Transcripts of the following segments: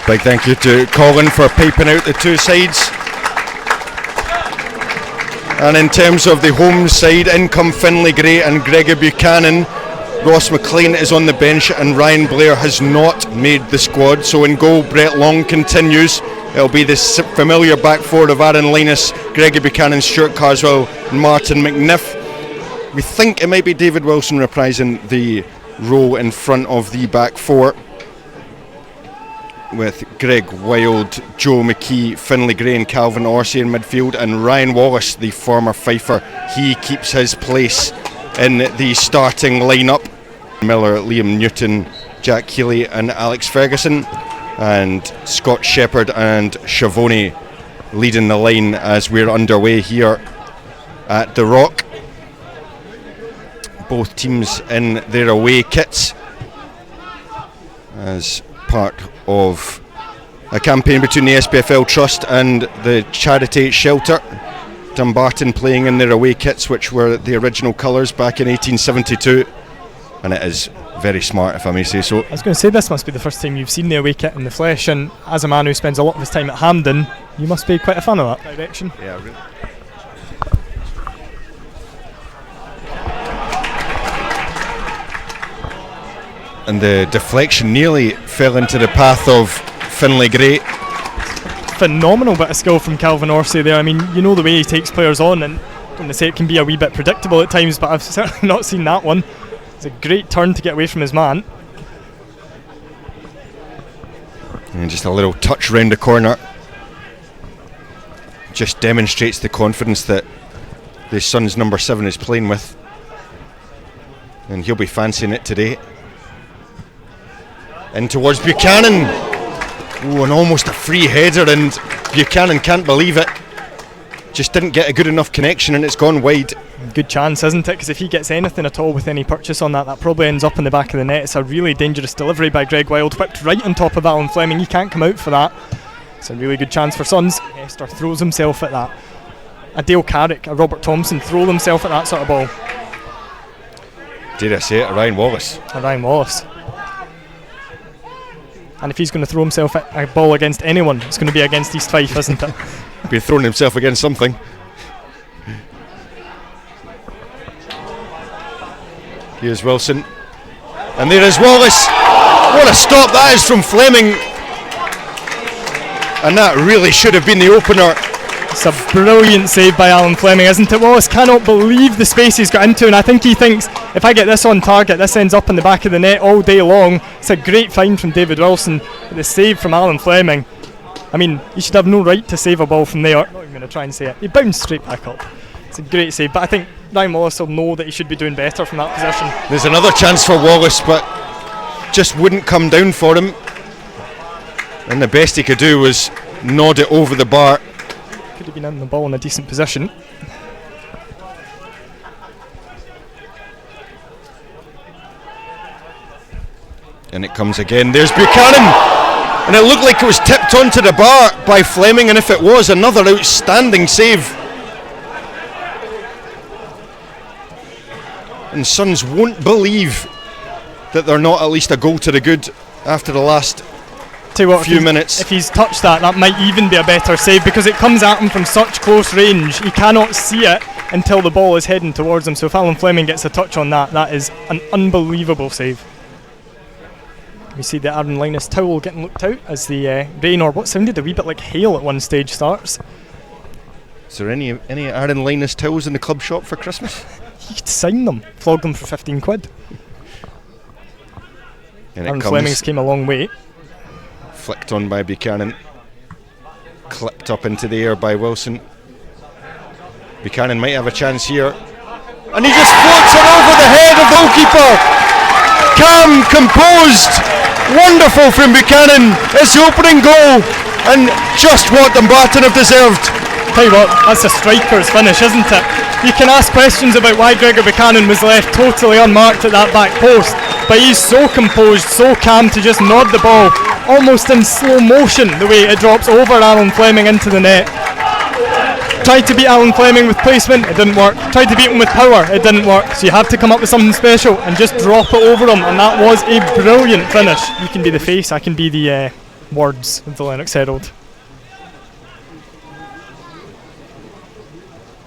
Big thank you to Colin for piping out the two sides. And in terms of the home side, in come Finlay Gray and Gregor Buchanan. Ross McLean is on the bench and Ryan Blair has not made the squad. So in goal, Brett Long continues. It'll be the familiar back four of Aaron Linus, Gregor Buchanan, Stuart Carswell and Martin McNiff. We think it might be David Wilson reprising the role in front of the back four, with Greg Wild, Joe McKee, Finlay Gray and Calvin Orsi in midfield, and Ryan Wallace, the former Fifer, he keeps his place in the starting lineup. Miller, Liam Newton, Jack Healy and Alex Ferguson, and Scott Shepherd and Schiavone leading the line as we're underway here at the Rock. Both teams in their away kits as part of a campaign between the SPFL Trust and the charity Shelter. Dumbarton playing in their away kits, which were the original colours back in 1872, and it is very smart, if I may say so. I was going to say, this must be the first time you've seen the away kit in the flesh, and as a man who spends a lot of his time at Hampden, you must be quite a fan of that direction. Yeah, really. And the deflection nearly fell into the path of Finlay Gray. Phenomenal bit of skill from Calvin Orsi there. I mean, you know the way he takes players on, and I'm going to say it can be a wee bit predictable at times, but I've certainly not seen that one. It's a great turn to get away from his man. And just a little touch round the corner. Just demonstrates the confidence that the Suns number 7 is playing with. And he'll be fancying it today. In towards Buchanan. Oh, and almost a free header, and Buchanan can't believe it. Just didn't get a good enough connection and it's gone wide. Good chance, isn't it? Because if he gets anything at all with any purchase on that, that probably ends up in the back of the net. It's a really dangerous delivery by Greg Wild, whipped right on top of Alan Fleming. He can't come out for that. It's a really good chance for Suns. Hester throws himself at that. A Dale Carrick, a Robert Thompson throw himself at that sort of ball. Dare I say it, a Ryan Wallace. A Ryan Wallace. And if he's going to throw himself at a ball against anyone, it's going to be against East Fife, isn't it? Be throwing himself against something. Here's Wilson. And there is Wallace. What a stop that is from Fleming. And that really should have been the opener. It's a brilliant save by Alan Fleming, isn't it? Wallace cannot believe the space he's got into, and I think he thinks, if I get this on target, this ends up in the back of the net all day long. It's a great find from David Wilson. The save from Alan Fleming. I mean, you should have no right to save a ball from there. I'm not even going to try and say it. He bounced straight back up. It's a great save, but I think Ryan Wallace will know that he should be doing better from that position. There's another chance for Wallace, but just wouldn't come down for him. And the best he could do was nod it over the bar. Could have been in the ball in a decent position. And it comes again. There's Buchanan. And it looked like it was tipped onto the bar by Fleming, and if it was, another outstanding save. And Suns won't believe that they're not at least a goal to the good after the last few minutes. If he's touched that, that might even be a better save, because it comes at him from such close range. He cannot see it until the ball is heading towards him. So if Alan Fleming gets a touch on that, that is an unbelievable save. We see the Aaron Linus towel getting looked out as the rain, or what sounded a wee bit like hail at one stage, starts. Is there any Aaron Linus towels in the club shop for Christmas? You could sign them, flog them for 15 quid. And Aaron Fleming's came a long way. Flicked on by Buchanan. Clipped up into the air by Wilson. Buchanan might have a chance here. And he just floats it over the head of the goalkeeper. Calm, composed. Wonderful from Buchanan. It's the opening goal. And just what Dumbarton have deserved. Tell you what, that's a striker's finish, isn't it? You can ask questions about why Gregor Buchanan was left totally unmarked at that back post, but he's so composed, so calm to just nod the ball almost in slow motion, the way it drops over Alan Fleming into the net. Tried to beat Alan Fleming with placement, it didn't work. Tried to beat him with power, it didn't work. So you had to come up with something special and just drop it over him, and that was a brilliant finish. You can be the face, I can be the words of the Lennox Herald.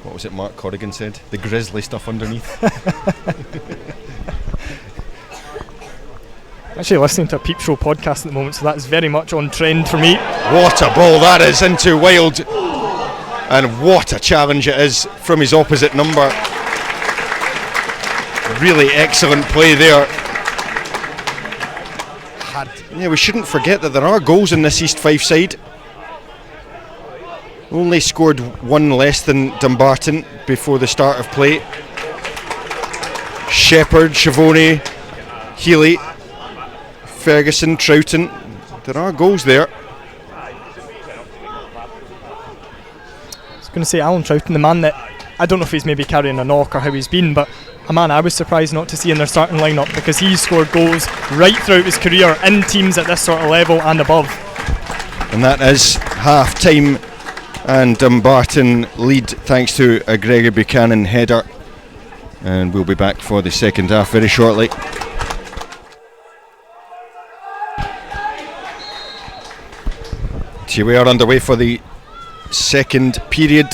What was it Mark Corrigan said? The grisly stuff underneath. Actually listening to a Peep Show podcast at the moment, so that's very much on trend for me. What a ball that is into Wild, and what a challenge it is from his opposite number. Really excellent play there. Yeah, we shouldn't forget that there are goals in this East Fife side. Only scored one less than Dumbarton before the start of play. Shepherd, Schiavone, Healy, Ferguson, Troughton. There are goals there. I was going to say Alan Troughton, the man that, I don't know if he's maybe carrying a knock or how he's been, but a man I was surprised not to see in their starting lineup, because he's scored goals right throughout his career in teams at this sort of level and above. And that is half time, and Dumbarton lead thanks to a Gregor Buchanan header. And we'll be back for the second half very shortly. Here we are underway for the second period.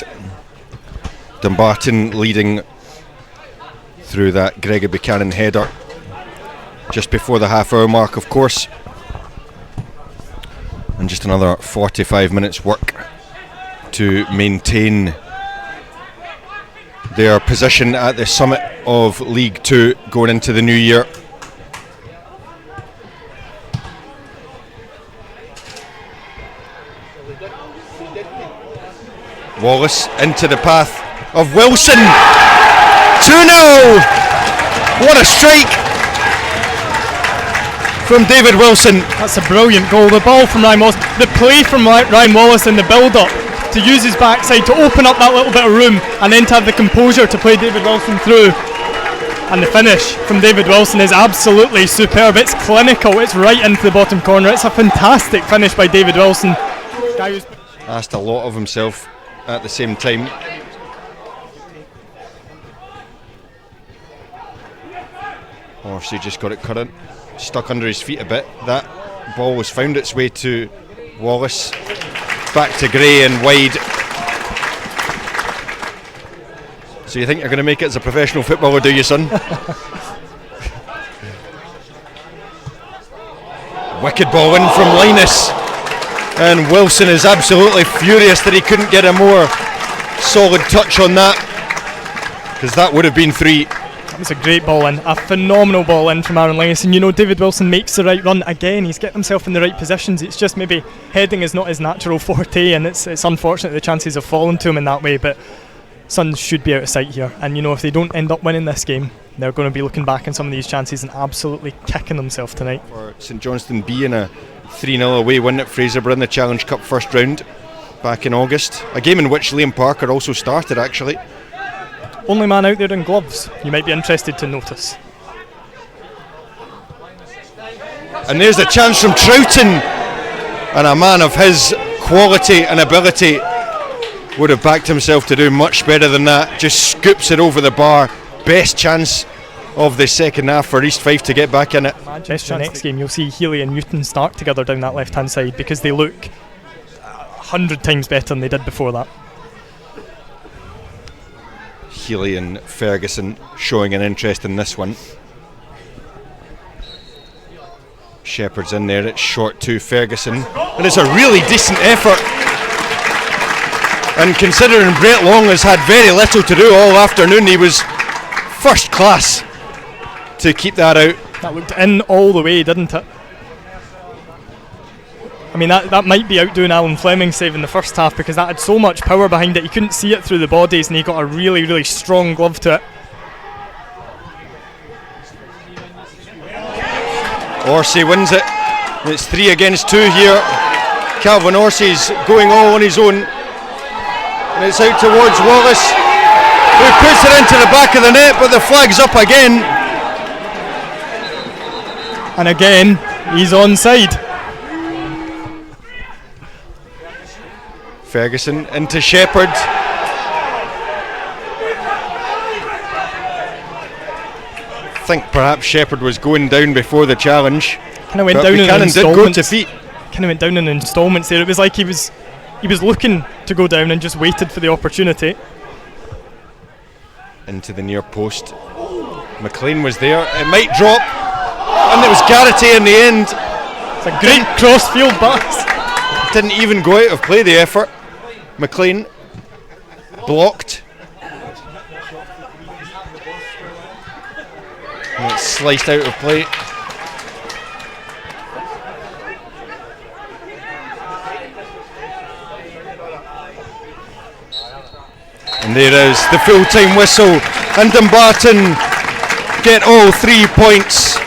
Dumbarton leading through that Gregor Buchanan header just before the half-hour mark, of course. And just another 45 minutes work to maintain their position at the summit of League Two going into the new year. Wallace into the path of Wilson. 2-0! What a strike from David Wilson. That's a brilliant goal. The ball from Ryan Wallace, the play from Ryan Wallace in the build-up to use his backside to open up that little bit of room and then to have the composure to play David Wilson through. And the finish from David Wilson is absolutely superb. It's clinical, it's right into the bottom corner. It's a fantastic finish by David Wilson. Guy who's asked a lot of himself at the same time. Horsey just got it cut in, stuck under his feet a bit. That ball was found its way to Wallace, back to Gray and wide. So you think you're going to make it as a professional footballer, do you, son? Wicked ball in from Linus, and Wilson is absolutely furious that he couldn't get a more solid touch on that, because that would have been 3. That was a great ball in, a phenomenal ball in from Aaron Linus. And you know, David Wilson makes the right run again. He's getting himself in the right positions. It's just maybe heading is not his natural forte, and it's unfortunate the chances have fallen to him in that way. But Suns should be out of sight here, and you know, if they don't end up winning this game, they're going to be looking back on some of these chances and absolutely kicking themselves tonight. For St Johnstone B in a 3-0 away win at Fraserburgh in the Challenge Cup first round back in August, a game in which Liam Parker also started actually. Only man out there in gloves, you might be interested to notice. And there's the chance from Troughton, and a man of his quality and ability would have backed himself to do much better than that. Just scoops it over the bar. Best chance of the second half for East Fife to get back in it. Best chance next game, you'll see Healy and Newton start together down that left hand side, because they look 100 times better than they did before that. Healy and Ferguson showing an interest in this one. Shepherd's in there, it's short to Ferguson, and it's a really decent effort. And considering Brett Long has had very little to do all afternoon, he was first class to keep that out. That looked in all the way, didn't it? I mean, that might be outdoing Alan Fleming's save in the first half, because that had so much power behind it. He couldn't see it through the bodies, and he got a really, really strong glove to it. Horsey wins it. It's 3 against 2 here. Calvin Horsey's going all on his own, and it's out towards Wallace, who puts it into the back of the net, but the flag's up again. And again, he's onside. Ferguson into Shepherd. I think perhaps Shepherd was going down before the challenge. Kind of went but down Buchanan in did go to feet. kind of went down in instalments there. It was like he was looking to go down and just waited for the opportunity. Into the near post. McLean was there. It might drop, and it was Garrity in the end. It's a great cross-field pass. Didn't even go out of play, the effort. McLean blocked. And it's sliced out of play. And there is the full-time whistle, and Dumbarton get all 3 points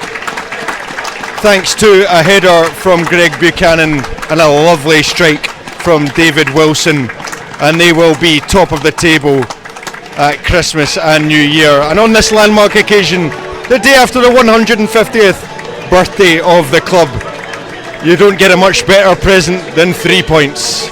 thanks to a header from Greg Buchanan and a lovely strike from David Wilson, and they will be top of the table at Christmas and New Year. And on this landmark occasion, the day after the 150th birthday of the club, you don't get a much better present than 3 points.